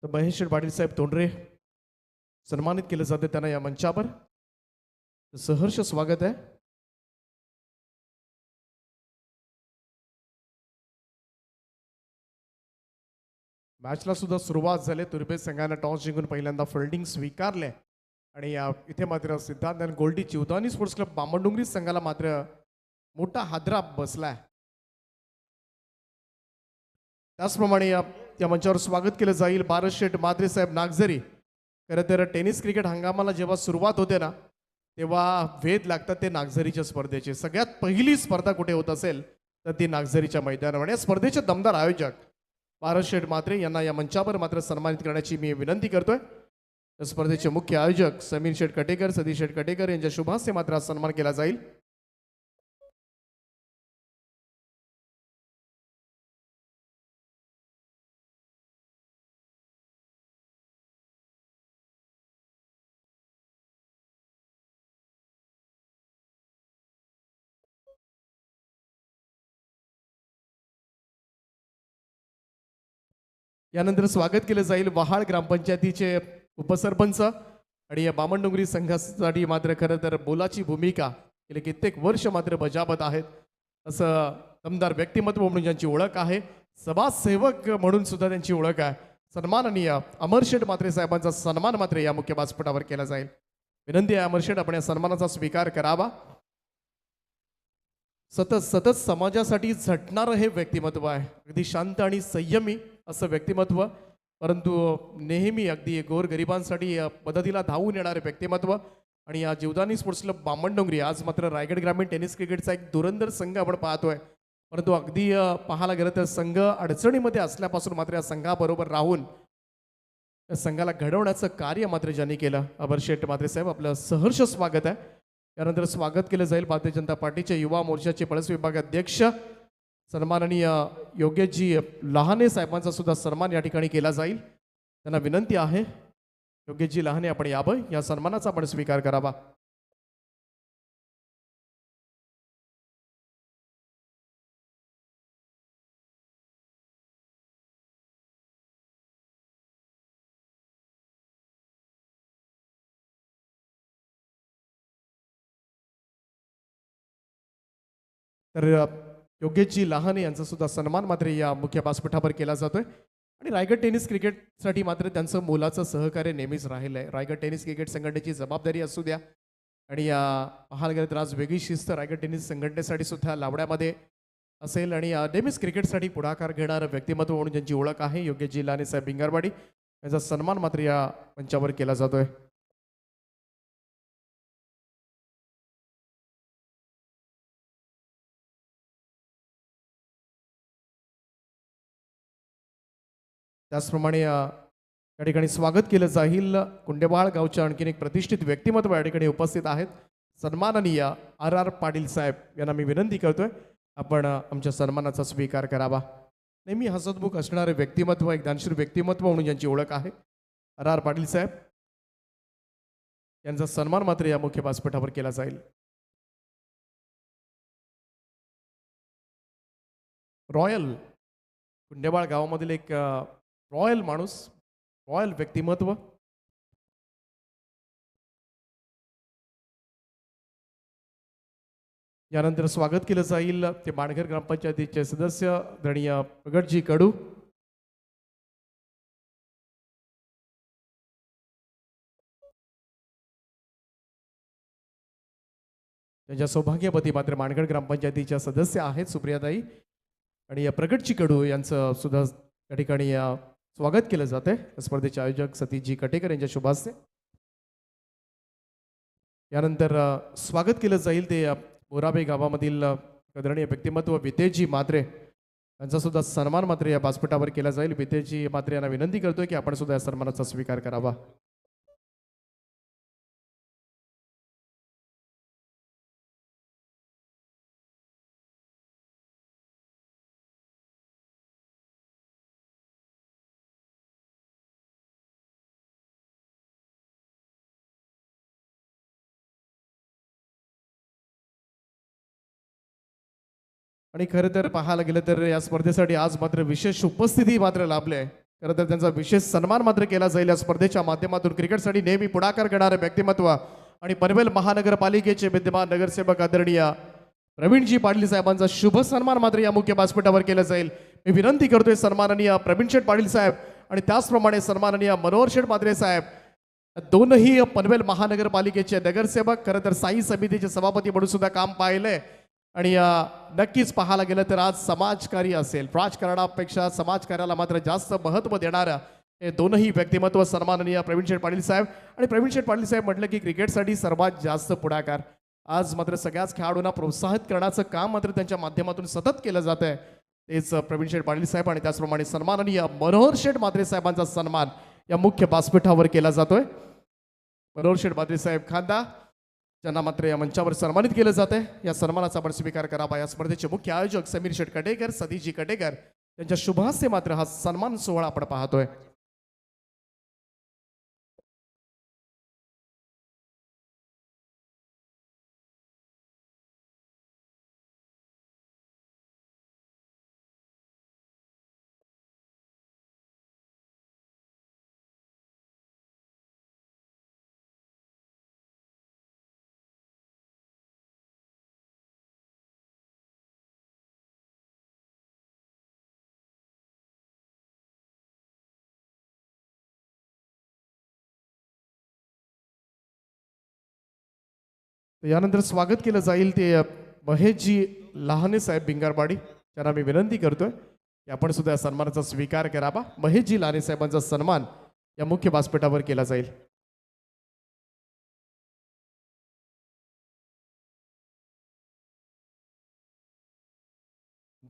तर महेश पाटील साहेब तोंडरे सन्मानित केलं जाते त्यांना या मंचावर सहर्ष स्वागत आहे. मॅचला सुद्धा सुरुवात झाली. तुर्भे संघाने टॉस जिंकून पहिल्यांदा फिल्डिंग स्वीकारले आणि इथे मात्र सिद्धांत आणि गोल्डी चिवतानी स्पोर्ट्स क्लब बामणडोंगरी संघाला मात्र मोठा हादरा बसलाय. त्याचप्रमाणे या मंचावर स्वागत केलं जाईल भारत शेठ मात्रे साहेब नागझरी. खरं तर टेनिस क्रिकेट हंगामाला जेव्हा सुरुवात होते ना तेव्हा वेध लागतात ते नागझरीच्या स्पर्धेचे. सगळ्यात पहिली स्पर्धा कुठे होत असेल तर ती नागझरीच्या मैदानावर. या स्पर्धेचे दमदार आयोजक भारत शेठ मात्रे यांना या मंचावर मात्र सन्मानित करण्याची मी विनंती करतोय. या स्पर्धेचे मुख्य आयोजक समीर शेठ कटेकर, सतीश शेठ कटेकर यांच्या शुभास्ते मात्र सन्मान केला जाईल. यानंतर स्वागत केलं जाईल वहाळ ग्रामपंचायतीचे उपसरपंच आणि या बामणडोंगरी संघासाठी मात्र खरं तर बोलाची भूमिका गेले कित्येक वर्ष मात्र बजावत आहेत. असं दमदार व्यक्तिमत्व म्हणून ज्यांची ओळख आहे, समाजसेवक म्हणून सुद्धा त्यांची ओळख आहे. सन्माननीय अमरशेठ मात्रे साहेबांचा सन्मान मात्र या मुख्य व्यासपीठावर केला जाईल. विनंती आहे अमरशेठ आपण या सन्मानाचा स्वीकार करावा. सतत सतत समाजासाठी झटणारं हे व्यक्तिमत्व आहे. अगदी शांत आणि संयमी असं व्यक्तिमत्व, परंतु नेहमी अगदी गोरगरिबांसाठी मदतीला धावून येणारे व्यक्तिमत्व. आणि या जीवदानी स्पोर्ट्स क्लब बामणडोंगरी आज मात्र रायगड ग्रामीण टेनिस क्रिकेटचा एक धुरंधर संघ आपण पाहतोय. परंतु अगदी पाहायला गेलं तर संघ अडचणीमध्ये असल्यापासून मात्र या संघाबरोबर राहून या संघाला घडवण्याचं कार्य मात्र ज्यांनी केलं अमरशेठ मात्रे साहेब, आपलं सहर्ष स्वागत आहे. यानंतर स्वागत केलं जाईल भारतीय जनता पार्टीचे युवा मोर्चाचे पळस विभाग अध्यक्ष सन्माननीय योगेशजी लहाने साहेबांचा सुद्धा सन्मान या ठिकाणी केला जाईल. त्यांना विनंती आहे योगेशजी लहाने आपण यावं, या सन्मानाचा आपण स्वीकार करावा. तर योगेशजी लहाने यांचा सुद्धा सन्मान मात्र या मुख्य व्यासपीठावर केला जातोय. आणि रायगड टेनिस क्रिकेटसाठी मात्र त्यांचं मोलाचं सहकार्य नेहमीच राहिलं आहे. रायगड टेनिस क्रिकेट संघटनेची जबाबदारी असू द्या आणि पाहायला गेलं तर आज वेगळी शिस्त रायगड टेनिस संघटनेसाठी सुद्धा लावण्यामध्ये असेल. आणि नेहमीच क्रिकेटसाठी पुढाकार घेणारं व्यक्तिमत्व म्हणून ज्यांची ओळख आहे योगेशजी लहाने साहेब भिंगारवाडी यांचा सन्मान मात्र या मंचावर केला जातोय. त्याचप्रमाणे या ठिकाणी स्वागत केलं जाईल कुंडेबाळ गावच्या आणखीन एक प्रतिष्ठित व्यक्तिमत्व या ठिकाणी उपस्थित आहेत. सन्माननीय आर पाटील साहेब यांना मी विनंती करतोय आपण आमच्या सन्मानाचा स्वीकार करावा. नेहमी हसतमुख असणारे व्यक्तिमत्व, एक दानशूर व्यक्तिमत्व म्हणून ज्यांची ओळख आहे आर पाटील साहेब यांचा सन्मान मात्र या मुख्य व्यासपीठावर केला जाईल. रॉयल कुंडेबाळ गावामधील एक रॉयल माणूस, रॉयल व्यक्तिमत्व. यानंतर स्वागत केलं जाईल ते माणघर ग्रामपंचायतीचे सदस्य आदरणीय प्रगटजी कडू. त्यांच्या सौभाग्यवती मात्र माणगड ग्रामपंचायतीच्या सदस्य आहेत सुप्रियाताई. आणि प्रगटजी कडू यांचं सुद्धा या ठिकाणी स्वागत केलं जात आहे. स्पर्धेचे आयोजक सतीशजी कटेकर यांच्या शुभास्ते. यानंतर स्वागत केलं जाईल ते बोराबे गावामधील आदरणीय व्यक्तिमत्व वितेशजी मात्रे यांचा सुद्धा सन्मान मात्र या व्यासपीठावर केला जाईल. वितेशजी मात्रे यांना विनंती करतोय की आपण सुद्धा या सन्मानाचा स्वीकार करावा. आणि खरं तर पाहायला गेलं तर या स्पर्धेसाठी आज मात्र विशेष उपस्थिती मात्र लाभले. खरं तर त्यांचा विशेष सन्मान मात्र केला जाईल या स्पर्धेच्या माध्यमातून. क्रिकेटसाठी नेहमी पुढाकार घेणारे व्यक्तिमत्व आणि पनवेल महानगरपालिकेचे विद्यमान नगरसेवक आदरणीय प्रवीणजी पाटील साहेबांचा शुभ सन्मान मात्र या मुख्य व्यासपीठावर केला जाईल. मी विनंती करतोय सन्माननीय प्रवीण शेठ पाटील साहेब आणि त्याचप्रमाणे सन्माननीय मनोहर शेठ मात्रे साहेब, दोनही पनवेल महानगरपालिकेचे नगरसेवक, खरं तर स्थायी समितीचे सभापती म्हणून सुद्धा काम पाहिलंय. आणि नक्कीच पाहायला गेलं तर आज समाजकार्य असेल, राजकारणापेक्षा समाजकार्याला मात्र जास्त महत्त्व देणारं हे दोनही व्यक्तिमत्व सन्माननीय प्रवीण शेठ पाटील साहेब. आणि प्रवीण शेठ पाटील साहेब म्हटलं की क्रिकेटसाठी सर्वात जास्त पुढाकार आज मात्र सगळ्याच खेळाडूंना प्रोत्साहित करण्याचं काम मात्र त्यांच्या माध्यमातून सतत केलं जात आहे. तेच प्रवीण शेठ पाटील साहेब आणि त्याचप्रमाणे सन्माननीय मनोहर शेठ मात्रे साहेबांचा सन्मान या मुख्य व्यासपीठावर केला जातोय. मनोहर शेठ मात्रे साहेब खांदा ज्यांना मात्र या मंचावर सन्मानित केलं जात आहे, या सन्मानाचा आपण स्वीकार करावा. या स्पर्धेचे मुख्य आयोजक समीर शेठ कटेकर, सतीशजी कटेकर यांच्या शुभहस्ते मात्र हा सन्मान सोहळा आपण पाहतोय. यानंतर स्वागत केलं जाईल ते महेशजी लहाने साहेब भिंगारवाडी, त्यांना मी विनंती करतोय की आपण सुद्धा या सन्मानाचा स्वीकार करावा. महेशजी लहाने साहेबांचा सन्मान या मुख्य व्यासपीठावर केला जाईल.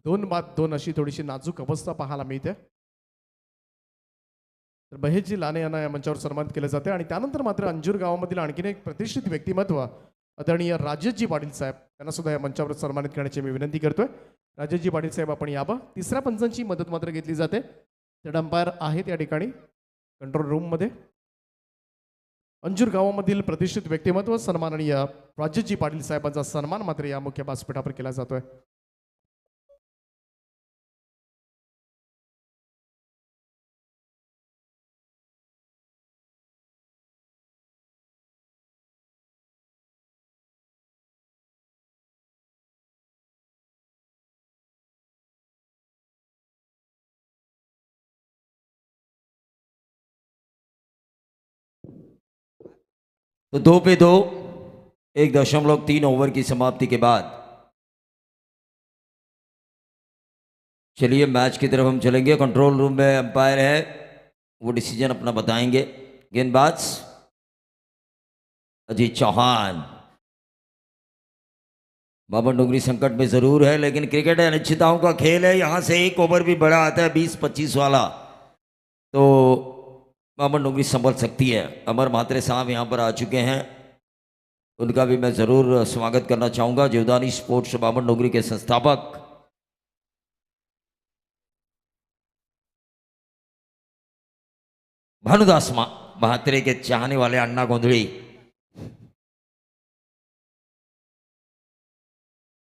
दोन अशी थोडीशी नाजूक अवस्था पाहायला मिळते. तर महेशजी लाने यांना या मंचावर सन्मानित केलं जाते. आणि त्यानंतर मात्र अंजूर गावामधील आणखीन एक प्रतिष्ठित व्यक्तिमत्व आदरणीय राजेशजी पाटील साहेब यांना सुद्धा या मंचावर सन्मानित करण्याची मी विनंती करतोय. राजेशजी पाटील साहेब आपण यावं. तिसऱ्या पंचांची मदत मात्र घेतली जाते. ते अंपायर आहेत या ठिकाणी कंट्रोल रूममध्ये. अंजूर गावामधील प्रतिष्ठित व्यक्तिमत्व सन्माननीय राजेशजी पाटील साहेबांचा सन्मान मात्र या मुख्य व्यासपीठावर केला जातोय. तो 2 पे 2, 1.3 ओवर की समाप्ति के बाद चलिए मैच की तरफ हम चलेंगे. कंट्रोल रूम में अंपायर है, वो डिसीजन अपना बताएंगे. गेंदबाज अजीत चौहान. बाबर डोंगरी संकट में जरूर है, लेकिन क्रिकेट अनिश्चितताओं का खेल है. यहाँ से एक ओवर भी बड़ा आता है 20-25 वाला, तो बाबर डोंगरी संभल सकती है. अमर म्हात्रे साहब यहाँ पर आ चुके हैं, उनका भी मैं ज़रूर स्वागत करना चाहूँगा. जीवदानी स्पोर्ट्स बाबर डोंगरी के संस्थापक भानुदास म्हात्रे के चाहने वाले अन्ना गोंधड़ी.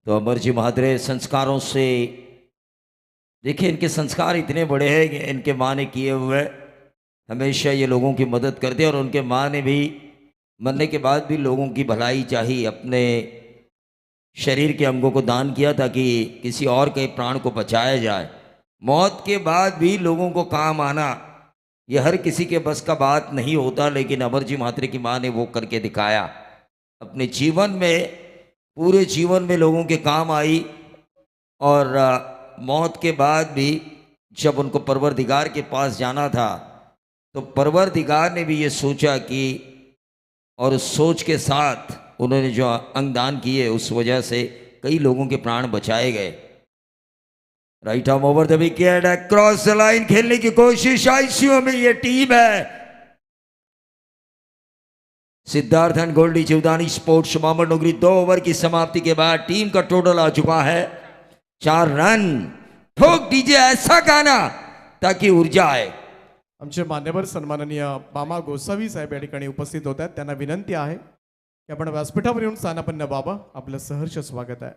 तो अमरजी म्हात्रे संस्कारों से, देखिए इनके संस्कार इतने बड़े हैं कि इनके माँ ने किए हुए हमेशा ये लोगों की मदद करते हैं. और उनके माँ ने भी मरने के बाद भी लोगों की भलाई चाहिए, अपने शरीर के अंगों को दान किया ताकि किसी और के प्राण को बचाया जाए. मौत के बाद भी लोगों को काम आना ये हर किसी के बस का बात नहीं होता, लेकिन अमरजी म्हात्रे की माँ ने वो करके दिखाया. अपने जीवन में, पूरे जीवन में लोगों के काम आई. और मौत के बाद भी जब उनको परवरदिगार के पास जाना था, तो परवरदिगार ने भी ये सोचा कि, और उस सोच के साथ उन्होंने जो अंगदान किए, उस वजह से कई लोगों के प्राण बचाए गए. Right arm over the wicket, cross the line खेलने की कोशिश. आईसीयू में ये टीम है. Siddharth and Goldie Jivdani sports Babar Dongri. 2 over की समाप्ति के बाद टीम का टोटल आ चुका है 4 रन. ठोक दीजिए ऐसा गाना ताकि ऊर्जा आए. आमचे मान्यवर सन्माननीय बामा गोसावी साहेब या ठिकाणी उपस्थित होत आहेत. त्यांना विनंती आहे की आपण व्यासपीठावर येऊन स्थानापन्न व्हावं. आपलं सहर्ष स्वागत आहे.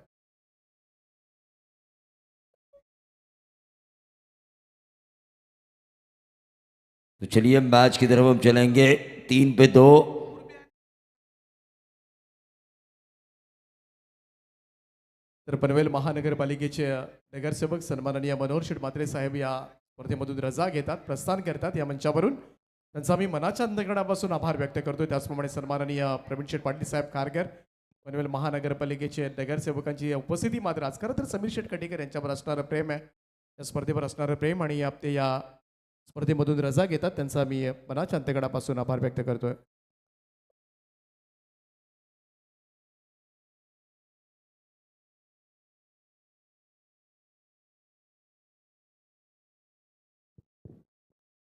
तो चलिए मैच की तरफ हम चलेंगे 3-2। तर पनवेल महानगरपालिकेचे नगरसेवक सन्माननीय मनोहर शेठ म्हात्रे साहेब या स्पर्धेमधून रजा घेतात, प्रस्थान करतात या मंचावरून. त्यांचा मी मनाच्या अंतकरणापासून आभार व्यक्त करतोय. त्याचप्रमाणे सन्माननीय प्रवीण शेठ पाटील साहेब कारगर, पनवेल महानगरपालिकेचे नगरसेवकांची उपस्थिती मात्र आज खरं तर समीर शेठ कटेकर यांच्यावर असणारं प्रेम आहे, या स्पर्धेवर असणारं प्रेम आणि ते या स्पर्धेमधून रजा घेतात. त्यांचा मी मनाच्या अंतकरणापासून आभार व्यक्त करतोय.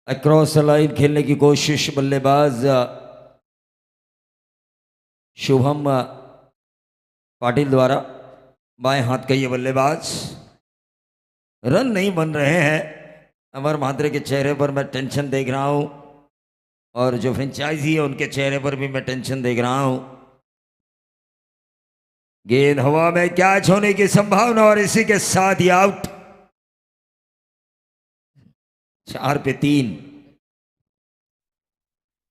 अक्रॉस द लाइन खेलने की कोशिश बल्लेबाज शुभम पाटिल द्वारा। बाएं हाथ का ये बल्लेबाज, रन नहीं बन रहे हैं। अमर म्हात्रे के चेहरे पर मैं टेंशन देख रहा हूं और जो फ्रेंचाइजी है उनके चेहरे पर भी मैं टेंशन देख रहा हूं। गेंद हवा में कैच होने की संभावना और इसी के साथ ही आउट। 4-3।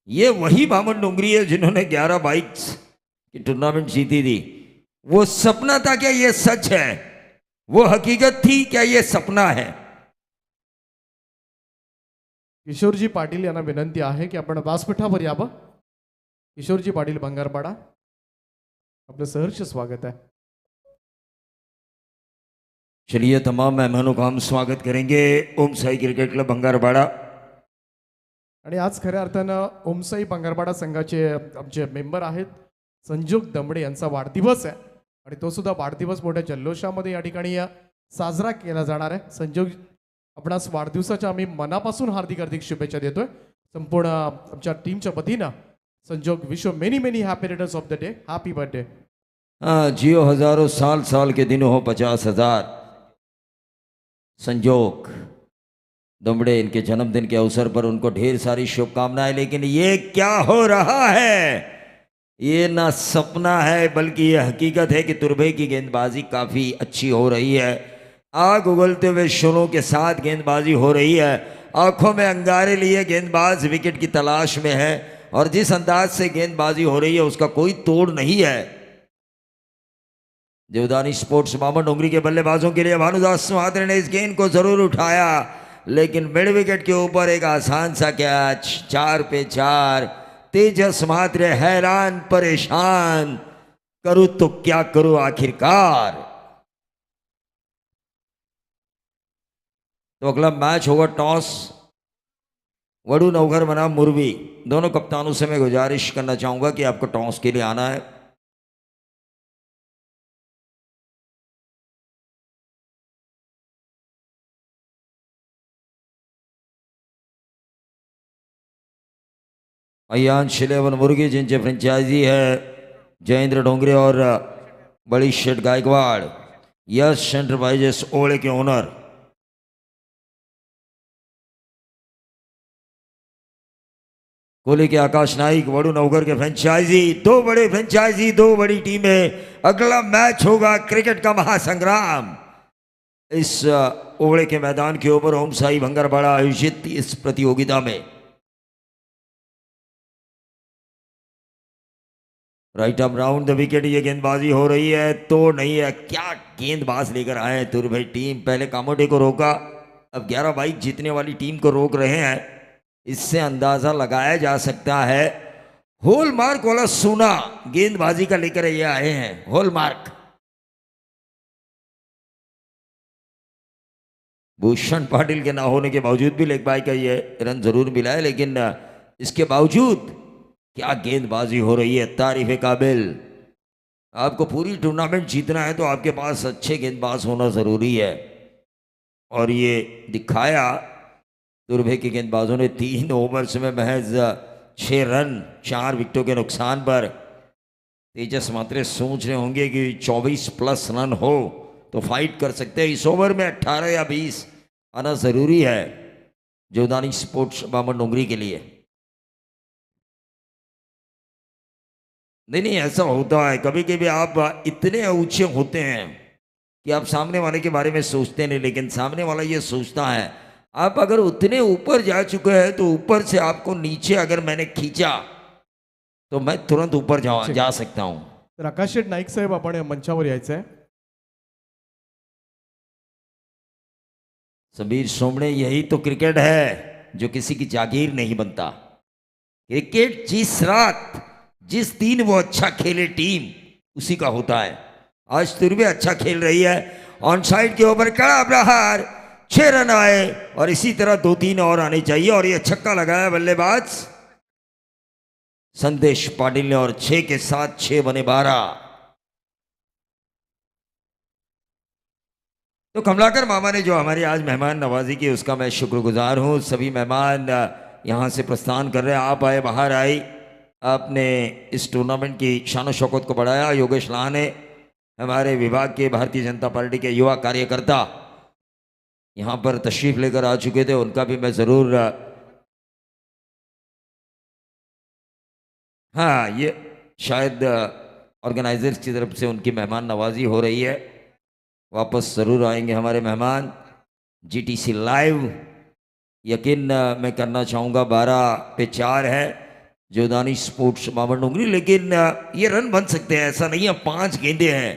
ये वही बामन डोंगरी है जिन्होंने 11 बाइक्स की टूर्नामेंट जीती थी। वो सपना था क्या ये सच है? वो हकीकत थी क्या ये सपना है? किशोरजी पाटील यांना विनंती आहे की आपण व्यासपीठावर यावं. किशोरजी पाटील भंगारपाडा, आपलं सहर्ष स्वागत आहे. चलिए तमाम मेहमानों का हम स्वागत करेंगे ओम साई क्रिकेट क्लब भंगारपाड़ा। आणि आज खऱ्या अर्थानं ओमसाई भंगारपाडा संघाचे आमचे मेंबर आहेत संजोग दमडे यांचा वाढदिवस आहे आणि तो सुद्धा वाढदिवस मोठ्या जल्लोषामध्ये या ठिकाणी साजरा केला जाणार आहे. संजोग, आपणास वाढदिवसाच्या आम्ही मनापासून हार्दिक हार्दिक शुभेच्छा देतोय संपूर्ण आमच्या टीमच्या वतीनं. संजोग, wish you many many happy returns of the day. Happy birthday. हाँ, जियो हजारों साल, साल के दिन हो 50,000। संजोग दमड़े, इनके जन्मदिन के अवसर पर उनको ढेर सारी शुभकामनाएं। लेकिन ये क्या हो रहा है? ये ना सपना है बल्कि ये हकीकत है कि तुरबे की गेंदबाजी काफ़ी अच्छी हो रही है। आग उगलते हुए शोलों के साथ गेंदबाजी हो रही है। आंखों में अंगारे लिए गेंदबाज विकेट की तलाश में है और जिस अंदाज से गेंदबाजी हो रही है उसका कोई तोड़ नहीं है। देवदानी स्पोर्ट्स बामन डोंगरी के बल्लेबाजों के लिए भानुदास म्हात्रे ने इस गेंद को जरूर उठाया, लेकिन मिड विकेट के ऊपर एक आसान सा कैच। 4-4। तेजस म्हात्रे हैरान परेशान, करूं तो क्या करूं आखिरकार। तो अगला मैच होगा टॉस वडू नवघर बनाम मुरवी। दोनों कप्तानों से मैं गुजारिश करना चाहूंगा कि आपको टॉस के लिए आना है। अयांश 11 मुर्गी, जिनसे फ्रेंचाइजी है जयेंद्र डोंगरे और बड़ी शेठ गायकवाड़। यश एंटरप्राइजेस ओले के ओनर। कोहली के आकाश नाइक, वडू नवघर के फ्रेंचाइजी। दो बड़े फ्रेंचाइजी, दो बड़ी टीमें। अगला मैच होगा क्रिकेट का महासंग्राम। इस ओवड़े के मैदान के ऊपर ओम साई भंगारपाड़ा आयोजित इस प्रतियोगिता में right up round the wicket ये गेंदबाजी हो रही है, तो नहीं है। क्या गेंदबाज लेकर आए हैं तुरभाई टीम। पहले कामोटे को रोका, अब 11 बाइक जीतने वाली टीम को रोक रहे हैं। इससे अंदाजा लगाया जा सकता है हॉलमार्क वाला सोना गेंदबाजी का लेकर ये आए हैं। हॉलमार्क भूषण पाटिल के ना होने के बावजूद भी लेग बाई का ये रन जरूर मिला है, लेकिन इसके बावजूद क्या गेंदबाजी हो रही है, तारीफ काबिल। आपको पूरी टूर्नामेंट जीतना है तो आपके पास अच्छे गेंदबाज होना ज़रूरी है, और ये दिखाया तुरभे के गेंदबाजों ने। 3 ओवर्स में महज 6 रन 4 विकेटों के नुकसान पर। तेजस म्हात्रे सोच रहे होंगे कि 24+ रन हो तो फाइट कर सकते हैं। इस ओवर में 18 या 20 आना ज़रूरी है जोधानी स्पोर्ट्स बामन डोंगरी के लिए। नहीं, ऐसा होता है कभी कभी। आप इतने ऊंचे होते हैं कि आप सामने वाले के बारे में सोचते नहीं, लेकिन सामने वाला ये सोचता है आप अगर उतने ऊपर जा चुके हैं तो ऊपर से आपको नीचे अगर मैंने खींचा तो मैं तुरंत ऊपर जा सकता हूं। तर आकाश शेठ नाईक साहेब आपण या मंचावर यायचं आहे. समीर सोमणे, यही तो क्रिकेट है जो किसी की जागीर नहीं बनता। क्रिकेट जिस रात जिस दिन वो अच्छा खेले टीम उसी का होता है। आज तुर्बे अच्छा खेल रही है, ऑन साइड के ऊपर कड़ा प्रहार, 6 रन आए और इसी तरह 2-3 और आने चाहिए और ये छक्का लगाया बल्लेबाज संदेश पाटिल ने और 6 के साथ 6 बने 12। तो कमलाकर मामा ने जो हमारी आज मेहमान नवाजी की उसका मैं शुक्रगुजार हूँ। सभी मेहमान यहाँ से प्रस्थान कर रहे हैं, आप आए बाहर आई, आपने इस टूर्नामेंट की शान शौकत को बढ़ाया। योगेश लाह ने हमारे विभाग के भारतीय जनता पार्टी के युवा कार्यकर्ता यहाँ पर तशरीफ लेकर आ चुके थे, उनका भी मैं ज़रूर हाँ, ये शायद ऑर्गेनाइजर्स की तरफ से उनकी मेहमान नवाजी हो रही है। वापस ज़रूर आएंगे हमारे मेहमान। जीटीसी लाइव यकीन मैं करना चाहूँगा 12 पे 4 है जोदानी स्पोर्ट्स बाबर डोंगरी, लेकिन ये रन बन सकते हैं, ऐसा नहीं है। 5 गेंदे हैं।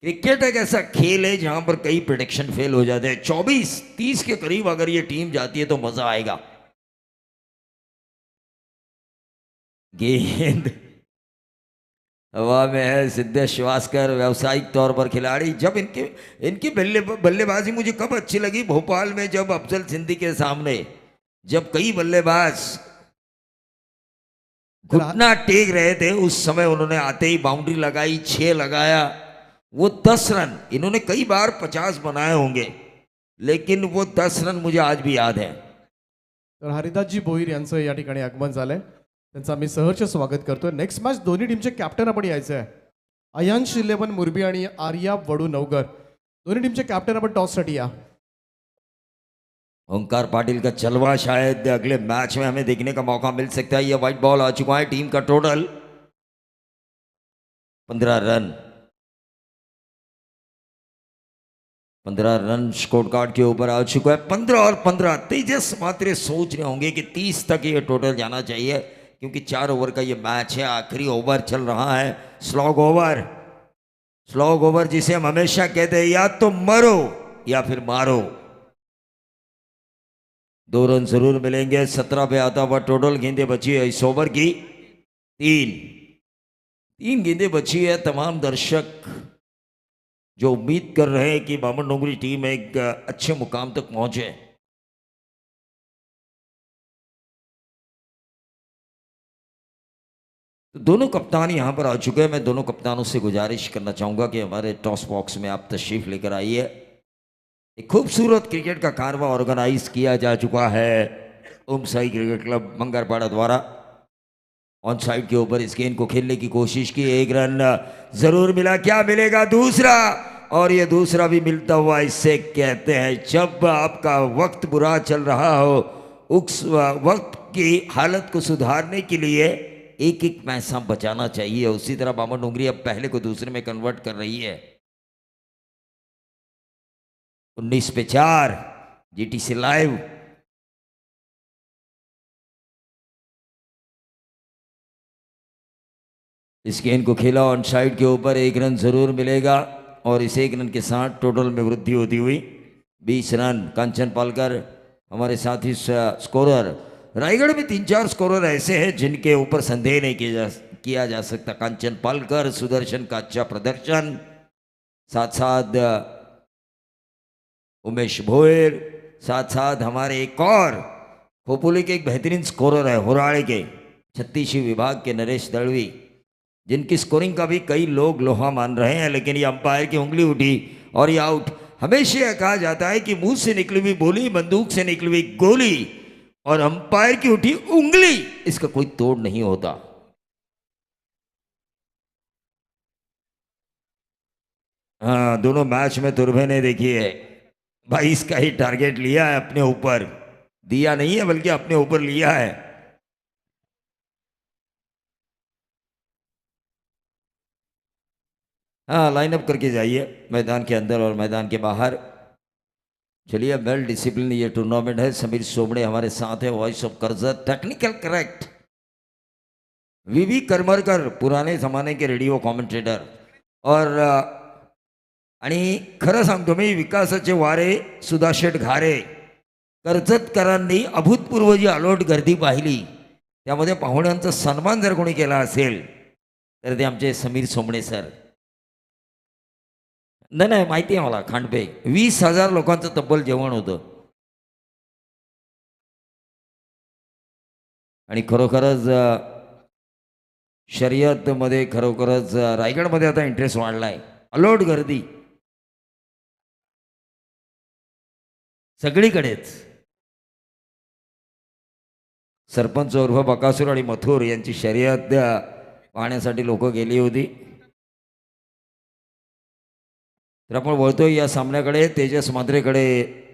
क्रिकेट एक ऐसा खेल है जहाँ पर कई प्रेडिक्शन फेल हो जाते हैं। 24-30 के करीब अगर ये टीम जाती है तो मज़ा आएगा। गेंद हवा में है। सिद्धेश श्वासकर व्यावसायिक तौर पर खिलाड़ी। जब इनकी इनकी बल्लेबाजी मुझे कब अच्छी लगी, भोपाल में जब अफजल सिंधी के सामने जब कई बल्लेबाज घुटना टेक रहे थे, उस समय उन्होंने आते ही बाउंड्री लगाई, 6 लगाया, वो 10 रन। इन्होंने कई बार 50 बनाए होंगे, लेकिन वो 10 रन मुझे आज भी याद है। तर हरिदासजी भोईर यांचं या ठिकाणी आगमन झालंय, त्यांचं आम्ही सहर्ष स्वागत करतोय. नेक्स्ट मॅच दोन्ही टीमचे कॅप्टन आपण यायचं आहे. अयांश 11 मुरबी आणि आर्या वडू नवगर, दोन्ही टीमचे कॅप्टन आपण टॉससाठी या. ओंकार पाटिल का जलवा शायद अगले मैच में हमें देखने का मौका मिल सकता है। ये व्हाइट बॉल आ चुका है। टीम का total 15 run. 15 run score card के ऊपर आ चुका है। 15 और 15। तेजस मात्रे सोच रहे होंगे कि 30 तक ये टोटल जाना चाहिए, क्योंकि 4 ओवर का ये मैच है। आखिरी ओवर चल रहा है, स्लॉग ओवर। स्लॉग ओवर जिसे हम हमेशा कहते हैं, या तो मरो या फिर मारो। 2 रन जरूर मिलेंगे। 17 पे आता हुआ टोटल गेंदें बची है इस ओवर की 3 गेंदें बची है। तमाम दर्शक जो उम्मीद कर रहे हैं कि बामन डोंगरी टीम एक अच्छे मुकाम तक पहुंचे। तो दोनों कप्तान यहां पर आ चुके हैं। मैं दोनों कप्तानों से गुजारिश करना चाहूंगा कि हमारे टॉस बॉक्स में आप तशरीफ लेकर आइए। एक खूबसूरत क्रिकेट का कारवा ऑर्गेनाइज किया जा चुका है ओम साई क्रिकेट क्लब मंगरपाड़ा द्वारा। ऑन साइड के ऊपर इस गेंद को खेलने की कोशिश की, 1 रन जरूर मिला। क्या मिलेगा? दूसरा, और ये दूसरा भी मिलता हुआ इससे कहते हैं जब आपका वक्त बुरा चल रहा हो, उस वक्त की हालत को सुधारने के लिए एक एक पैसा बचाना चाहिए। उसी तरह बामन डोंगरी अब पहले को दूसरे में कन्वर्ट कर रही है। 19 पे 4 जीटीसी लाइव। इस गेंद को खेला ऑन साइड के ऊपर, 1 रन जरूर मिलेगा और इस 1 रन के साथ टोटल में वृद्धि होती हुई 20 रन। कांचन पालकर हमारे साथी स्कोरर। रायगढ़ में 3-4 स्कोरर ऐसे हैं जिनके ऊपर संदेह नहीं किया जा सकता। कांचन पालकर, सुदर्शन का अच्छा प्रदर्शन, साथ साथ उमेश भोयर, साथ साथ हमारे एक और खोपोली के एक बेहतरीन स्कोरर है होराड़े के छत्तीसवीं विभाग के नरेश दलवी, जिनकी स्कोरिंग का भी कई लोग लोहा मान रहे हैं, लेकिन ये अंपायर की उंगली उठी और ये आउट। हमेशा यह कहा जाता है कि मुंह से निकली हुई बोली, बंदूक से निकली हुई गोली और अंपायर की उठी उंगली, इसका कोई तोड़ नहीं होता। हाँ, दोनों मैच में तुर्भे ने देखिए 22 का ही टारगेट लिया है अपने ऊपर, दिया नहीं है बल्कि अपने ऊपर लिया है। हाँ, लाइन अप करके जाइए मैदान के अंदर और मैदान के बाहर। चलिए, वेल डिसिप्लिन ये टूर्नामेंट है। समीर सोमड़े हमारे साथ है, voice of Karjat, technical correct. V V Karmarkar, पुराने जमाने के रेडिओ कॉमेंटेटर। और आणि खरं सांगतो मी, विकासाचे वारे सुधाशेठ घारे कर्जतकरांनी अभूतपूर्व जी अलोट गर्दी पाहिली, त्यामध्ये पाहुण्यांचा सन्मान जर कोणी केला असेल तर ते आमचे समीर सोमणे सर. नाही नाही, माहिती आहे मला. खांडपे 20,000 लोकांचं तब्बल जेवण होतं. आणि खरोखरच शर्यतमध्ये खरोखरच रायगडमध्ये आता इंटरेस्ट वाढलाय. अलोट गर्दी सगळीकडेच. सरपंच उर्फ बकासूर आणि मथुर यांची शर्यत पाहण्यासाठी लोक गेली होती. तर आपण वळतोय या सामन्याकडे. तेजस मात्रेकडे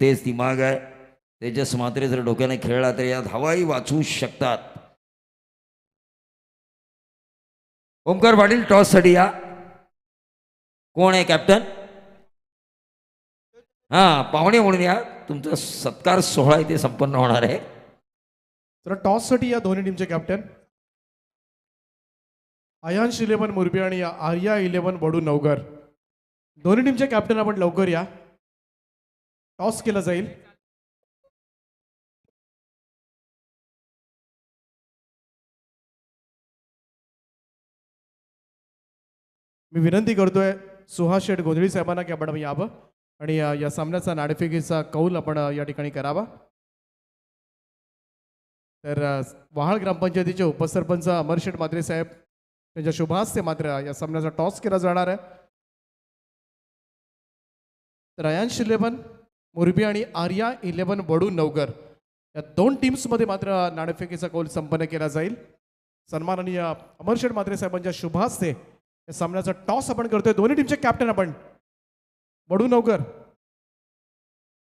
तेच दिमाग आहे. तेजस मात्रे जर डोक्याने खेळला तर या धावाही वाचवू शकतात. ओमकार पाटील टॉससाठी या. कोण आहे कॅप्टन? हां, पाहुणे म्हणून या. तुमचा सत्कार सोहळा इथे संपन्न होणार आहे. तर टॉससाठी या दोन्ही टीमचे कॅप्टन अयांश 11 मुरबी आणि आर्या 11 बडू नवगर. दोन्ही टीमचे कॅप्टन आपण लवकर या. टॉस केला जाईल. मी विनंती करतोय सुहास शेठ गोंधळी साहेबांना की आपण यावं आणि या सामन्याचा नाणेफेकीचा कौल आपण या ठिकाणी करावा. तर वहाळ ग्रामपंचायतीचे उपसरपंच अमरशेठ मात्रे साहेब त्यांच्या शुभास्ते मात्र या सामन्याचा टॉस केला जाणार आहे. तर अयांश 11 मुरबी आणि आर्या 11 बडू नवगर या दोन टीम्समध्ये मात्र नाणेफेकीचा कौल संपन्न केला जाईल. सन्माननीय अमरशेठ मात्रे साहेबांच्या शुभास्ते या सामन्याचा टॉस आपण करतोय. दोन्ही टीमचे कॅप्टन आपण बडू नवगर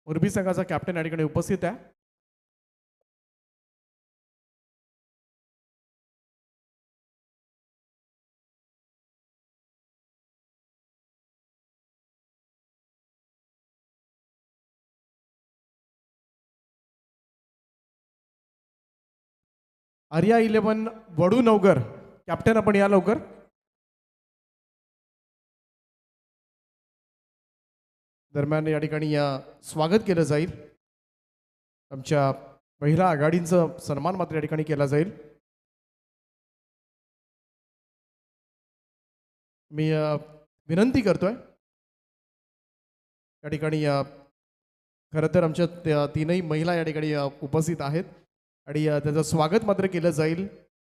मुरबी संघाचा कॅप्टन या ठिकाणी उपस्थित आहे. आर्या 11 वडू नवगर कॅप्टन आपण या लवकर. दरम्यान या ठिकाणी स्वागत केलं जाईल. आमच्या महिला आघाडींचं सन्मान मात्र या ठिकाणी केला जाईल. मी विनंती करतोय या ठिकाणी खरं तर आमच्या तीनही महिला या ठिकाणी उपस्थित आहेत आणि त्याचं स्वागत मात्र केलं जाईल.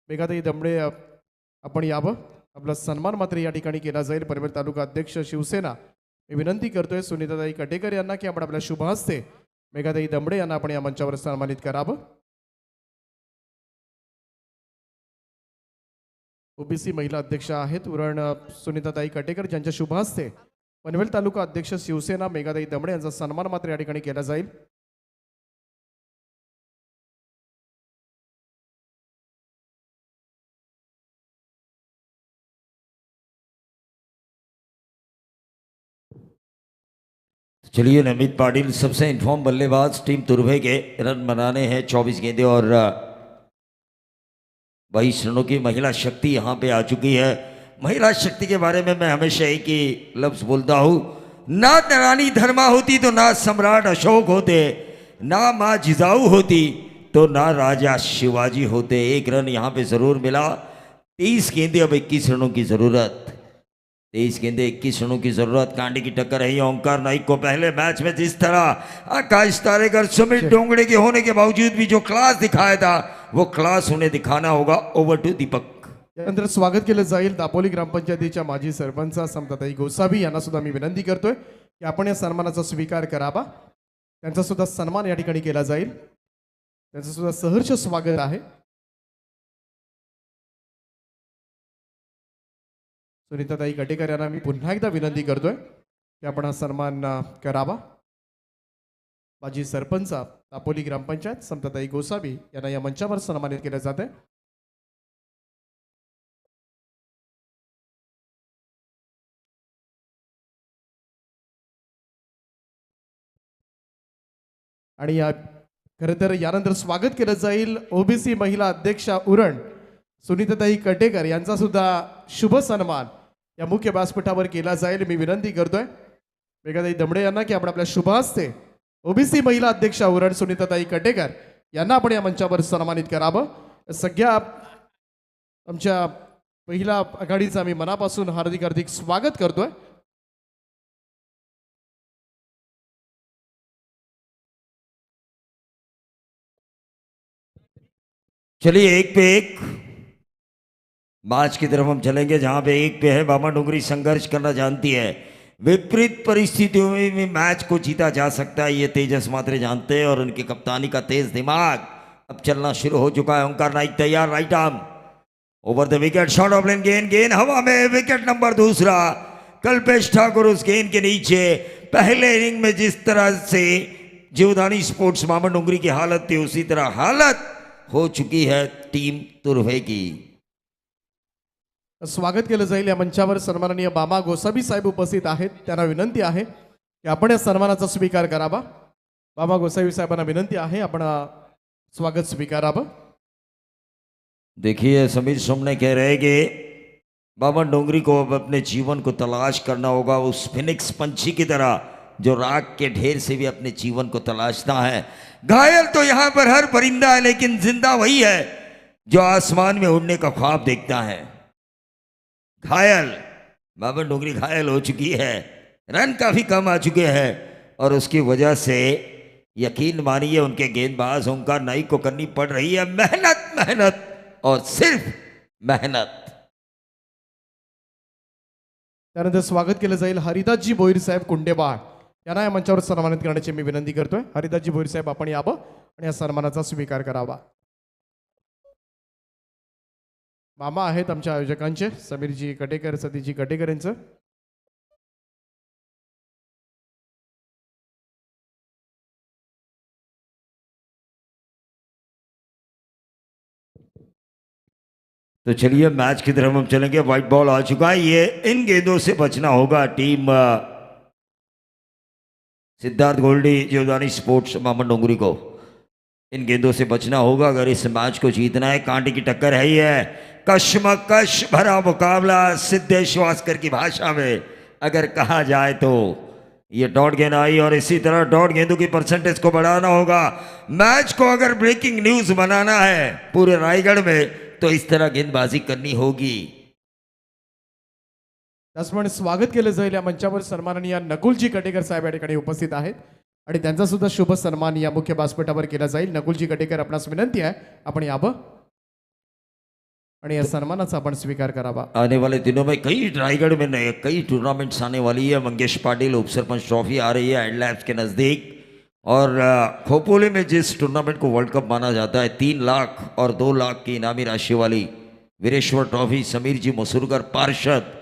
मेघाताई दमडे आपण यावं. आपला सन्मान मात्र या ठिकाणी केला जाईल. पनवेल तालुका अध्यक्ष शिवसेना. मी विनंती करतोय सुनीताताई कटेकर यांना की आपण आपल्या शुभ हस्ते मेघाताई दमडे यांना आपण या मंचावर सन्मानित करावं. ओबीसी महिला अध्यक्ष आहेत उरण सुनीताताई कटेकर, ज्यांच्या शुभ हस्ते पनवेल तालुका अध्यक्ष शिवसेना मेघाताई दमडे यांचा सन्मान मात्र या ठिकाणी केला जाईल. चलिए, नमित पाटिल सबसे इन्फॉर्म बल्लेबाज टीम तुर्भे के रन बनाने हैं 24 गेंदे और 22 रनों की महिला शक्ति यहाँ पे आ चुकी है. महिला शक्ति के बारे में मैं हमेशा एक ही लफ्ज बोलता हूँ, ना रानी धर्मा होती तो ना सम्राट अशोक होते, ना माँ जिजाऊ होती तो ना राजा शिवाजी होते. एक रन यहाँ पे ज़रूर मिला. 23 गेंदे अब 21 रनों की ज़रूरत. 23 गेंदे 21 रनों की जरूरत. कांडे की टक्कर है ओंकार नाइक को. पहले मैच में जिस तरह आकाश तारेकर सुमित डोंगड़े के होने के बावजूद भी जो क्लास दिखाया था वो क्लास उन्हें दिखाना होगा. ओव्हर टू दीपक. यानंतर स्वागत केलं जाईल दापोली ग्रामपंचायतीच्या माजी सरपंच समताताई गोसावी यांना सुद्धा मी विनंती करतोय की आपण या सन्मानाचा स्वीकार करावा. त्यांचा सुद्धा सन्मान या ठिकाणी केला जाईल. त्यांचं सुद्धा सहर्ष स्वागत आहे. सुनीताताई कटेकर यांना मी पुन्हा एकदा विनंती करतोय की आपण हा सन्मान करावा. माजी सरपंच दापोली ग्रामपंचायत समताताई गोसावी यांना या मंचावर सन्मानित केले जाते. आणि खरं तर यानंतर स्वागत केलं जाईल ओबीसी महिला अध्यक्षा उरण सुनीताताई कटेकर यांचा सुद्धा शुभ सन्मान या मुख्य व्यासपीठावर केला जाईल. मी विनंती करतोय मेघाताई दमडे यांना की आपण आपल्या शुभ हस्ते ओबीसी महिला अध्यक्षा उरण सुनीताताई कटेकर यांना आपण या मंचावर सन्मानित करावं. सगळ्या आमच्या महिला आघाडीचं आम्ही मनापासून हार्दिक हार्दिक स्वागत करतोय. चलिए एक पे एक मैच की तरफ हम चलेंगे जहां पे एक पे है बामा डोंगरी संघर्ष करना जानती है. विपरीत परिस्थितियों में भी मैच को जीता जा सकता है ये तेजस मात्रे जानते हैं और उनकी कप्तानी का तेज दिमाग अब चलना शुरू हो चुका है. ओंकार नाइक तैयार, right arm over the wicket, short of length, गेंद गेंद हवा में, विकेट नंबर दूसरा. कल्पेश ठाकुर उस गेंद के नीचे. पहले इनिंग में जिस तरह से जीवदानी स्पोर्ट्स मामा डोंगरी की हालत थी उसी तरह हालत हो चुकी है टीम तुर्भे की. स्वागत केलं जाईल. या मंचावर सन्माननीय बामा गोसावी साहेब उपस्थित आहेत. त्यांना विनंती आहे की आपण या सन्मानाचा स्वीकार करावा. बामा गोसावी साहेबांना विनंती आहे आपण स्वागत स्वीकारावं. देखिए समीर सोमने कह रहे कि बामन डोंगरी को अब अपने जीवन को तलाश करना होगा उस फिनिक्स पंछी की तरह जो राख के ढेर से भी अपने जीवन को तलाशता है. घायल तो यहां पर हर परिंदा है लेकिन जिंदा वही है जो आसमान में उड़ने का ख्वाब देखता है. घायल बामन डोंगरी घायल हो चुकी है, रन काफी कम आ चुके हैं और उसकी वजह से यकीन मानिए उनके गेंदबाज ओंकार नाइक को करनी पड़ रही है मेहनत मेहनत और सिर्फ मेहनत. त्यानंतर स्वागत केलं जाईल हरिदासजी भोईर साहेब कुंडेबाळ यांना या मंचावर सन्मानित करण्याची मी विनंती करतोय. हरिदासजी भोईर साहेब आपण यावं आणि या सन्मानाचा स्वीकार करावा. मामा आहेत आमच्या आयोजकांचे समीरजी कटेकर सतीजी कटेकर यांचं. तो चलिए मैच की तरफ हम चलेंगे. व्हाइट बॉल आ चुका है, ये इन गेंदों से बचना होगा टीम सिद्धार्थ गोल्डी जीवदानी स्पोर्ट्स मामन डोंगरी को. इन गेंदों से बचना होगा अगर इस मैच को जीतना है. कांटे की टक्कर है, ये कश्मकश भरा मुकाबला सिद्धेश वास्कर की भाषा में अगर कहा जाए तो. ये डॉट गेंद आई और इसी तरह डॉट गेंदों की परसेंटेज को बढ़ाना होगा. मैच को अगर ब्रेकिंग न्यूज बनाना है पूरे रायगढ़ में तो इस तरह गेंदबाजी करनी होगी. त्याचप्रमाणे स्वागत केलं जाईल या मंचावर सन्माननीय नकुलजी कटेकर साहेब या ठिकाणी उपस्थित आहेत आणि त्यांचा सुद्धा शुभ सन्मान या मुख्य व्यासपीठावर केला जाईल. नकुलजी कटेकर आपणास विनंती आहे आपण यावं आणि या सन्मानाचा आपण स्वीकार करावा. आने वाले दिनों में कई रायगढ़ में नए कई टूर्नामेंट्स आने वाली है. मंगेश पाटिल उपसरपंच ट्रॉफी आ रही है एडलैब्स के नज़दीक और खोपोले में जिस टूर्नामेंट को वर्ल्ड कप माना जाता है 3 लाख और 2 लाख की इनामी राशि वाली वीरेश्वर ट्रॉफी समीर जी मसूरकर पार्षद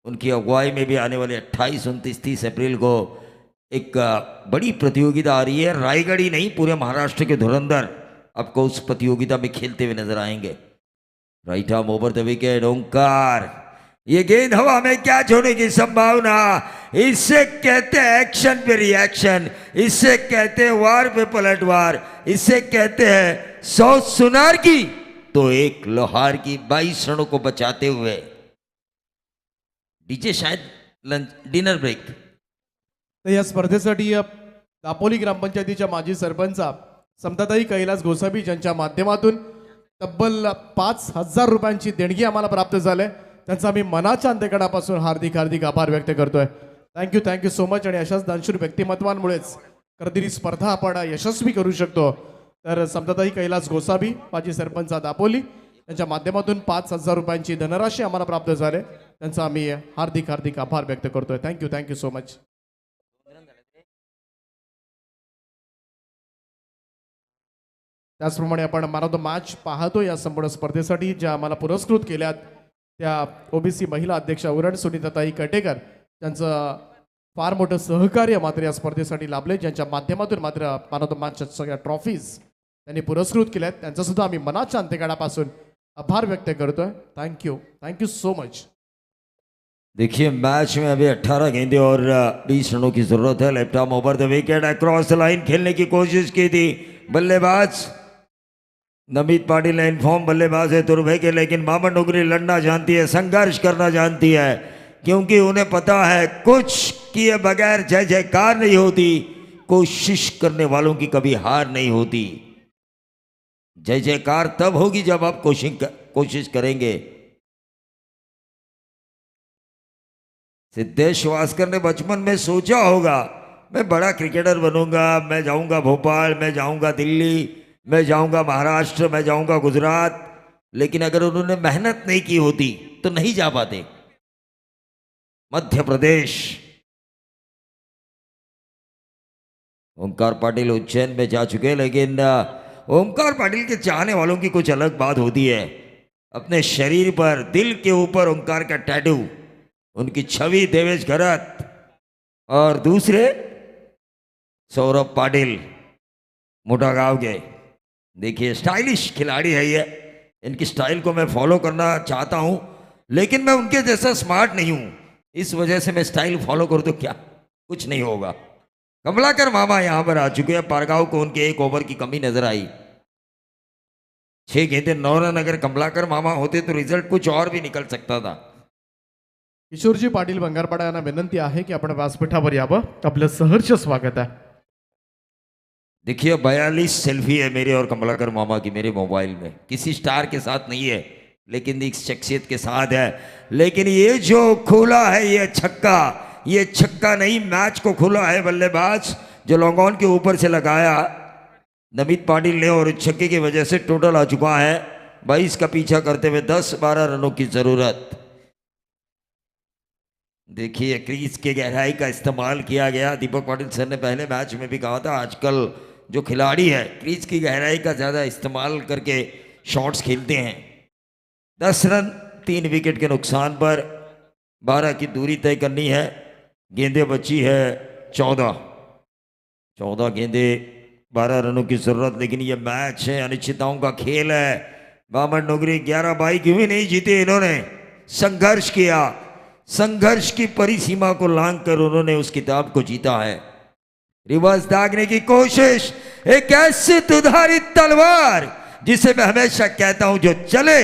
उनकी अगुवाई में भी आने वाले 28, 29, 30 अप्रैल को एक बड़ी प्रतियोगिता आ रही है. रायगढ़ ही नहीं पूरे महाराष्ट्र के धुरंधर आपको उस प्रतियोगिता में खेलते हुए नजर आएंगे. Right arm over the wicket, Omkar ये गेंद हवा में क्या छोड़ने की संभावना. इससे कहते हैं एक्शन पे रिएक्शन, इससे कहते हैं वार पे पलटवार, इससे कहते हैं 100 सुनार की तो एक लोहार की. 22 रनों को बचाते हुए डीजे शायद लंच डिनर ब्रेक. तर या स्पर्धेसाठी दापोली ग्रामपंचायतीच्या माजी सरपंच समताताई कैलास गोसावी यांच्या माध्यमातून तब्बल 5,000 रुपयांची देणगी आम्हाला प्राप्त झाली. त्यांचा आम्ही मनाच्या अंतकणापासून हार्दिक हार्दिक आभार व्यक्त करतोय. Thank you so much. आणि अशाच दानशूर व्यक्तिमत्वांमुळेच कधीतरी स्पर्धा आपण यशस्वी करू शकतो. तर समताताई कैलास गोसावी माजी सरपंच दापोली यांच्या माध्यमातून 5,000 रुपयांची धनराशी आम्हाला प्राप्त झाले. त्यांचा आम्ही हार्दिक हार्दिक आभार व्यक्त करतोय. Thank you so much. त्याचप्रमाणे आपण मॅन ऑफ द मॅच पाहतो या संपूर्ण स्पर्धेसाठी ज्या आम्हाला पुरस्कृत केल्यात त्या ओबीसी महिला अध्यक्षा उरण सुनीताताई कटेकर त्यांचं फार मोठं सहकार्य मात्र या स्पर्धेसाठी लाभले, ज्यांच्या माध्यमातून मात्र मॅन ऑफ द मॅचच्या सगळ्या ट्रॉफीज त्यांनी पुरस्कृत केल्यात. त्यांचा सुद्धा आम्ही मनाच्या अंतकणापासून आभार व्यक्त करतोय. Thank you so much. देखिए मैच में अभी 18 गेंदे और 20 रनों की जरूरत है। Left arm over the wicket, across the line खेलने की कोशिश की थी बल्लेबाज नमित पाटिल ने इन्फॉर्म बल्लेबाज है दुर्भय के, लेकिन मामा डोगरी लड़ना जानती है, संघर्ष करना जानती है, क्योंकि उन्हें पता है कुछ किए बगैर जय जयकार नहीं होती, कोशिश करने वालों की कभी हार नहीं होती। जय जयकार तब होगी जब आप कोशिश करेंगे। सिद्धेश वास्कर ने बचपन में सोचा होगा मैं बड़ा क्रिकेटर बनूंगा, मैं जाऊंगा भोपाल, मैं जाऊंगा दिल्ली, मैं जाऊंगा महाराष्ट्र, मैं जाऊंगा गुजरात, लेकिन अगर उन्होंने मेहनत नहीं की होती तो नहीं जा पाते। मध्य प्रदेश, ओमकार पाटिल उज्जैन में जा चुके हैं, लेकिन ओमकार पाटिल के चाहने वालों की कुछ अलग बात होती है। अपने शरीर पर, दिल के ऊपर ओमकार का टैटू, उनकी छवि देवेश घरत, और दूसरे सौरभ पाटिल मोटा गांव के। देखिए स्टाइलिश खिलाड़ी है ये, इनकी स्टाइल को मैं फॉलो करना चाहता हूं, लेकिन मैं उनके जैसा स्मार्ट नहीं हूं, इस वजह से मैं स्टाइल फॉलो करूं तो क्या कुछ नहीं होगा। कमलाकर मामा यहां पर आ चुके हैं। पारगांव को उनके 1 ओवर की कमी नजर आई। 6 गेंदे 9 रन, अगर कमलाकर मामा होते तो रिजल्ट कुछ और भी निकल सकता था। किशोरजी पाटील बंगारपाडा यांना विनंती आहे की आपण व्यासपीठावर यावं, आपलं सहर्ष स्वागत आहे। देखिए 42 सेल्फी है मेरे और कमलाकर मामा की मेरे मोबाइल में, किसी स्टार के साथ नहीं है, लेकिन एक शख्सियत के साथ है। लेकिन ये जो खोला है ये छक्का नहीं, मैच को खोला है बल्लेबाज जो लॉन्ग ऑन के ऊपर से लगाया नमित पाटिल ने, और छक्के की वजह से टोटल आ चुका है 22 का पीछा करते हुए 10-12 रनों की जरूरत। देखिए क्रीज के गहराई का इस्तेमाल किया गया। दीपक पाटिल सर ने पहले मैच में भी कहा था आजकल जो खिलाड़ी है क्रीज की गहराई का ज़्यादा इस्तेमाल करके शॉट्स खेलते हैं। 10 रन 3 विकेट के नुकसान पर 12 की दूरी तय करनी है। गेंदे बची है 14 गेंदे 12 रनों की जरूरत, लेकिन ये मैच है, अनिश्चितताओं का खेल है। बामन नोगरी 11-22 क्यों ही नहीं जीते, इन्होंने संघर्ष किया, संघर्ष की परिसीमा को लांघ कर उन्होंने उस किताब को जीता है। रिवर्स दागने की कोशिश, एक ऐसी दुधारी तलवार जिसे मैं हमेशा कहता हूं जो चले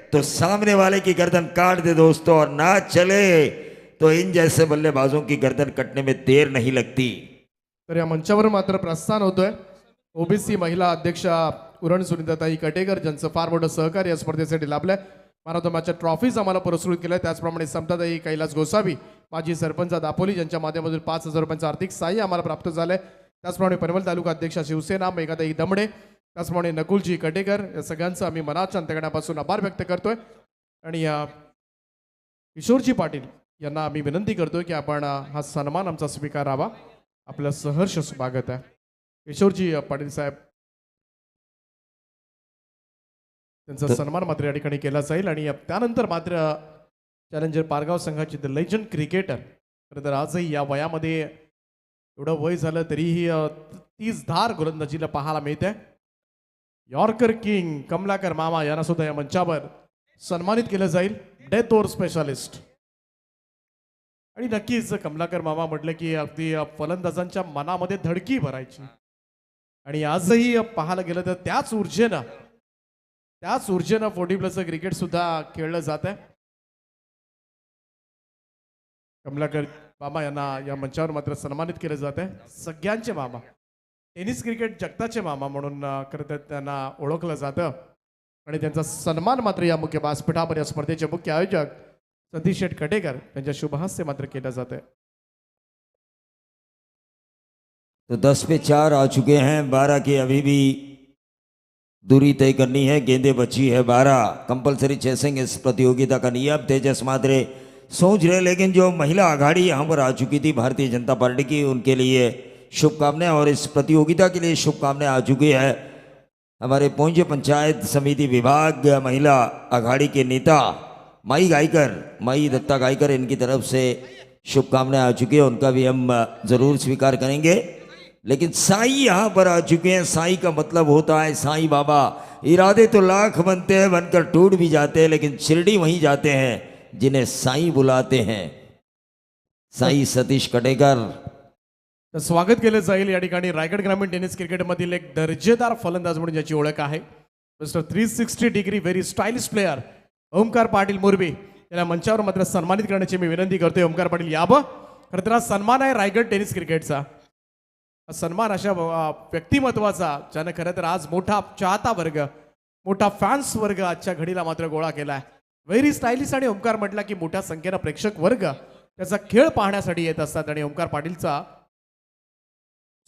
तो सामने वाले की गर्दन काट दे दोस्तों, और ना चले तो इन जैसे बल्लेबाजों की गर्दन कटने में देर नहीं लगती। तर या मंचावर मात्र प्रस्थान होतोय ओबीसी महिला अध्यक्षा उरण सुनीताताई कटेकर, ज्यांचं फार मोठं सहकार्य या स्पर्धेसाठी लाभलंय। मॅन ऑफ द मॅचच्या ट्रॉफीज आम्हाला पुरस्कृत केल्या, त्याचप्रमाणे समताताई कैलास गोसावी, माजी सरपंच दापोली, ज्यांच्या माध्यमातून 5,000 रुपयांचं आर्थिक सहाय्य आम्हाला प्राप्त झालंय। त्याचप्रमाणे पनवेल तालुका अध्यक्षा शिवसेना मेघाताई दमडे, त्याचप्रमाणे नकुलजी कटेकर, या सगळ्यांचं आम्ही मनाच्या अंतकरणापासून आभार व्यक्त करतोय। आणि किशोरजी पाटील यांना आम्ही विनंती करतोय की आपण हा सन्मान आमचा स्वीकारावा, आपलं सहर्ष स्वागत आहे। किशोरजी पाटील साहेब, त्यांचा सन्मान मात्र या ठिकाणी केला जाईल। आणि त्यानंतर मात्र चॅलेंजर पारगाव संघाचे द लेजंड क्रिकेटर, खरं तर आजही या वयामध्ये एवढं वय झालं तरीही 30 धार गोलंदाजीला पाहायला मिळते। यॉर्कर किंग कमलाकर मामा यांना सुद्धा या मंचावर सन्मानित केलं जाईल, डेथ ओव्हर स्पेशालिस्ट। आणि नक्कीच कमलाकर मामा म्हटलं की अगदी फलंदाजांच्या मनामध्ये धडकी भरायची, आणि आजही पाहायला गेलं तर त्याच ऊर्जेनं 40+ क्रिकेट सुद्धा खेळलं जात आहे। कमलाकर मामा यांना या मंचावर मात्र सन्मानित केलं जात आहे। सगळ्यांचे मामा, टेनिस क्रिकेट जगताचे मामा म्हणून खरं तर त्यांना ओळखलं जातं, आणि त्यांचा सन्मान मात्र या मुख्य व्यासपीठावर या स्पर्धेचे मुख्य आयोजक सतीश शेठ कटेकर यांच्या शुभहस्ते मात्र केलं जात है। तो 10 पे 4 आ चुके हैं, 12 की अभी भी दूरी तय करनी है। गेंदे बची है 12, कंपलसरी चेसिंग इस प्रतियोगिता का नियम। तेजस मात्रे सोच रहे, लेकिन जो महिला आघाड़ी यहाँ पर आ चुकी थी भारतीय जनता पार्टी की, उनके लिए शुभकामनाएं, और इस प्रतियोगिता के लिए शुभकामनाएं आ चुकी है हमारे पौंजे पंचायत समिति विभाग महिला आघाड़ी के नेता माई दत्ता गायकर, इनकी तरफ से शुभकामनाएं आ चुकी है, उनका भी हम जरूर स्वीकार करेंगे। लेकिन साईं यहाँ पर आ चुके हैं। साईं का मतलब होता है साईं बाबा। इरादे तो लाख बनते हैं, बनकर टूट भी जाते हैं, लेकिन शिरडी वहीं जाते हैं जिन्हें साईं बुलाते हैं। साई सतीश कटेकर. तर स्वागत केलं जाईल या ठिकाणी रायगड ग्रामीण टेनिस क्रिकेटमधील एक दर्जेदार फलंदाज म्हणून ज्याची ओळख आहे mister 360 degree very stylish player Omkar Patil Morbi याला मंचावर मात्र सन्मानित करण्याची मी विनंती करतोय. ओमकार पाटील यावं. खरं तर हा सन्मान आहे रायगड टेनिस क्रिकेटचा. हा सन्मान अशा व्यक्तिमत्वाचा ज्यानं खरं तर आज मोठा चाहता वर्ग मोठा फॅन्स वर्ग आजच्या घडीला मात्र गोळा केलाय. व्हेरी स्टायलिश आणि ओमकार म्हटला की मोठ्या संख्येनं प्रेक्षक वर्ग त्याचा खेळ पाहण्यासाठी येत असतात आणि ओमकार पाटीलचा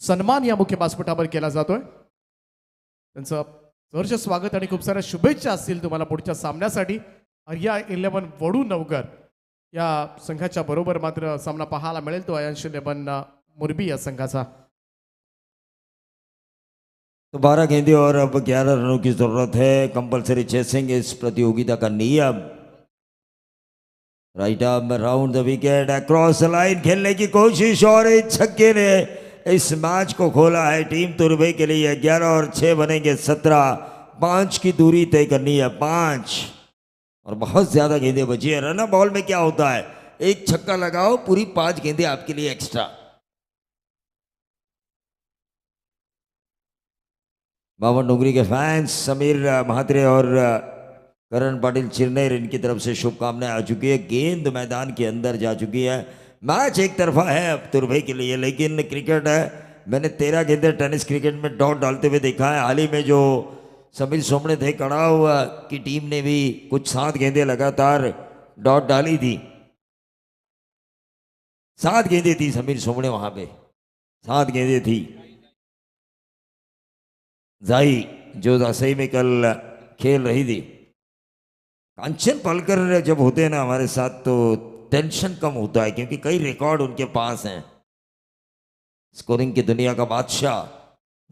सन्मान या मुख्य व्यासपीठावर केला जातोय. त्यांचं सहर्ष स्वागत आणि खूप साऱ्या शुभेच्छा असतील तुम्हाला पुढच्या सामन्यासाठी. आर्या 11 वडू नवगर या संघाच्या बरोबर मात्र सामना पाहायला मिळेल तो अयांश 11 मुरबी या संघाचा. तो 12 गेंदे और अब 11 रनों की जरूरत है. कंपलसरी चेसिंग इस प्रतियोगिता का नियम. राइट आर्म में round the wicket across line खेलने की कोशिश और इस छक्के ने इस मैच को खोला है टीम तुर्बे के लिए. 11 और 6 बनेंगे 17. 5 की दूरी तय करनी है. 5 और बहुत ज्यादा गेंदें बची है. रन बॉल में क्या होता है, एक छक्का लगाओ पूरी 5 गेंदें आपके लिए एक्स्ट्रा. बावन डोंगरी के फैंस समीर महात्रे और करण पाटिल चिरनेर इनकी तरफ से शुभकामनाएं आ चुकी है. गेंद मैदान के अंदर जा चुकी है. मैच एक तरफा है अब तुर्भे के लिए. लेकिन क्रिकेट है, मैंने 13 गेंदे टेनिस क्रिकेट में डॉट डालते हुए देखा है. हाल ही में जो समीर सोमणे थे कड़ाव की टीम ने भी कुछ 7 गेंदें लगातार डॉट डाली थी. 7 गेंदें थी समीर सोमणे वहां पे, 7 गेंदें थी. जाई जो सही में कल खेल रही थी. कांचन पालकर जब होते हैं ना हमारे साथ तो टेंशन कम होता है क्योंकि कई रिकॉर्ड उनके पास हैं. स्कोरिंग की दुनिया का बादशाह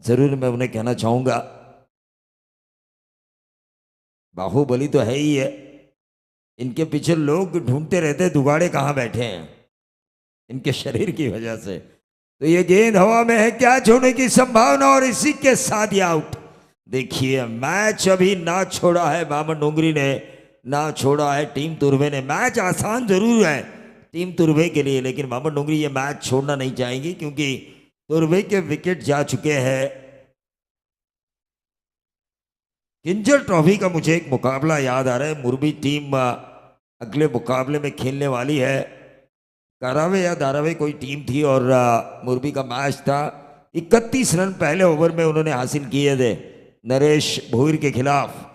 जरूर मैं उन्हें कहना चाहूंगा. बाहुबली तो है ही है. इनके पीछे लोग ढूंढते रहते हैं दुगाड़े कहाँ बैठे हैं इनके शरीर की वजह से. तो ये गेंद हवा में है, क्या छोड़ने की संभावना और इसी के साथ ही आउट. देखिए मैच अभी ना छोड़ा है बामन डोंगरी ने, ना छोड़ा है टीम तुर्भे ने. मैच आसान जरूर है टीम तुर्भे के लिए लेकिन बामन डोंगरी ये मैच छोड़ना नहीं चाहेंगी क्योंकि तुर्भे के विकेट जा चुके हैं. किंजल ट्रॉफी का मुझे एक मुकाबला याद आ रहा है. मुरबी टीम अगले मुकाबले में खेलने वाली है. कारावे या धारावे कोई टीम थी और मुरबी का मैच था. 31 रन पहले ओवर में उन्होंने हासिल किए थे नरेश भोईर के खिलाफ.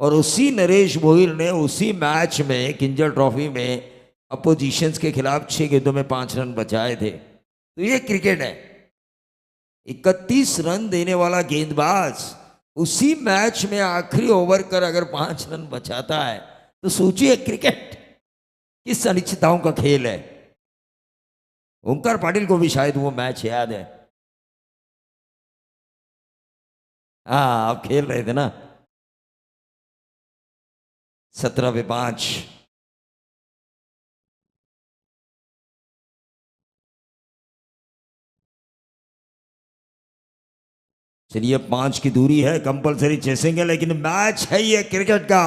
और उसी नरेश भोईर ने उसी मैच में किंजल ट्रॉफी में अपोजिशंस के खिलाफ 6 गेंदों में 5 रन बचाए थे. तो ये क्रिकेट है. 31 रन देने वाला गेंदबाज उसी मैच में आखिरी ओवर कर अगर 5 रन बचाता है तो सोचिए क्रिकेट किस अनिश्चितताओं का खेल है. ओमकार पाटिल को भी शायद वो मैच याद है. हाँ आप खेल रहे थे ना. 17 पे 5. चलिए 5 की दूरी है, कंपलसरी चेसिंग है लेकिन मैच है ये क्रिकेट का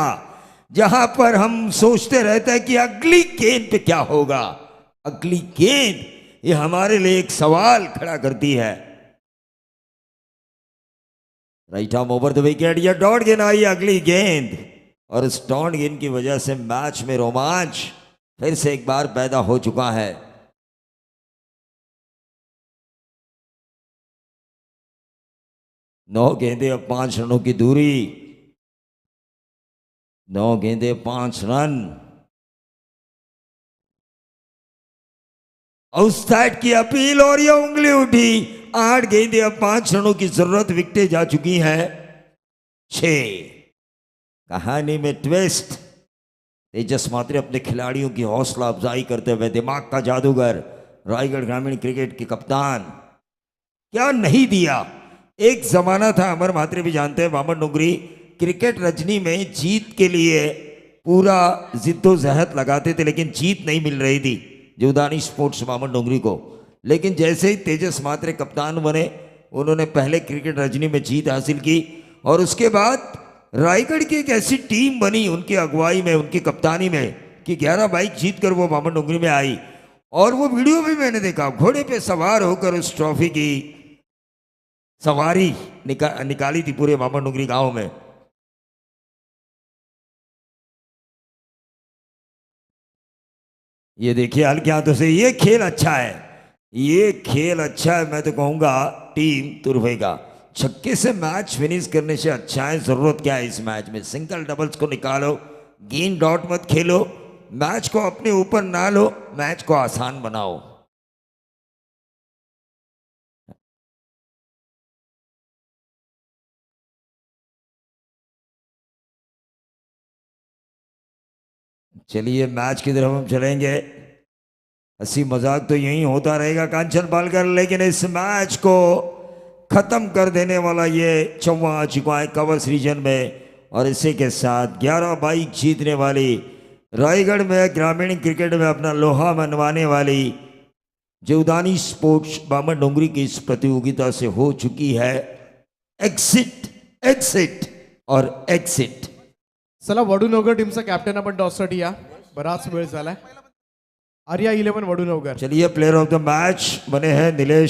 जहां पर हम सोचते रहते हैं कि अगली गेंद पे क्या होगा. अगली गेंद ये हमारे लिए एक सवाल खड़ा करती है. Right arm over the wicket. ये डॉट गेंद आई अगली गेंद और इस डॉट गेंद की वजह से मैच में रोमांच फिर से एक बार पैदा हो चुका है. नौ गेंदे अब 5 रनों की दूरी. 9 गेंदे 5 रन. आउटसाइड की अपील और ये उंगली उठी. 8 गेंदे अब 5 रनों की जरूरत. विकेटें जा चुकी हैं 6. कहानी में ट्विस्ट. तेजस मात्रे अपने खिलाड़ियों की हौसला अफजाई करते हुए दिमाग का जादूगर रायगढ़ ग्रामीण क्रिकेट के कप्तान क्या नहीं दिया. एक जमाना था, अमर म्हात्रे भी जानते हैं, बामन डोंगरी क्रिकेट रजनी में जीत के लिए पूरा जिद्दोजहद लगाते थे लेकिन जीत नहीं मिल रही थी जीवदानी स्पोर्ट्स बामन डोंगरी को. लेकिन जैसे ही तेजस म्हात्रे कप्तान बने उन्होंने पहले क्रिकेट रजनी में जीत हासिल की और उसके बाद रायगढ़ की एक ऐसी टीम बनी उनकी अगुवाई में, उनकी कप्तानी में कि 11 बाइक जीत कर वो बामन डोंगरी में आई और वो वीडियो भी मैंने देखा, घोड़े पे सवार होकर उस ट्रॉफी की सवारी निकाली थी पूरे बामन डुंगरी गांव में। ये देखिए हल्के हाथों से, ये खेल अच्छा है, ये खेल अच्छा है। मैं तो कहूंगा टीम तुर्भे का छक्के से मैच फिनिश करने से अच्छा है। जरूरत क्या है इस मैच में, सिंगल डबल्स को निकालो, गेंद डॉट मत खेलो, मैच को अपने ऊपर ना लो, मैच को आसान बनाओ। चलिए मैच की तरफ हम चलेंगे। हंसी मजाक तो यही होता रहेगा कांचन पालकर, लेकिन इस मैच को खत्म कर देने वाला ये 4वां आ चुका है कवर्स रीजन में। और इसी के साथ 11 बाइक जीतने वाली, रायगढ़ में ग्रामीण क्रिकेट में अपना लोहा मनवाने वाली जीवदानी स्पोर्ट्स बामन डोंगरी की इस प्रतियोगिता से हो चुकी है एक्सिट, एक्सिट और एक्सिट। चला वडूनगर टीमचा कॅप्टन आपण टॉससाठी या, बराच वेळ झालाय. आर्या 11 वडूनगर. चलिए प्लेयर ऑफ द मैच बने हैं नीलेश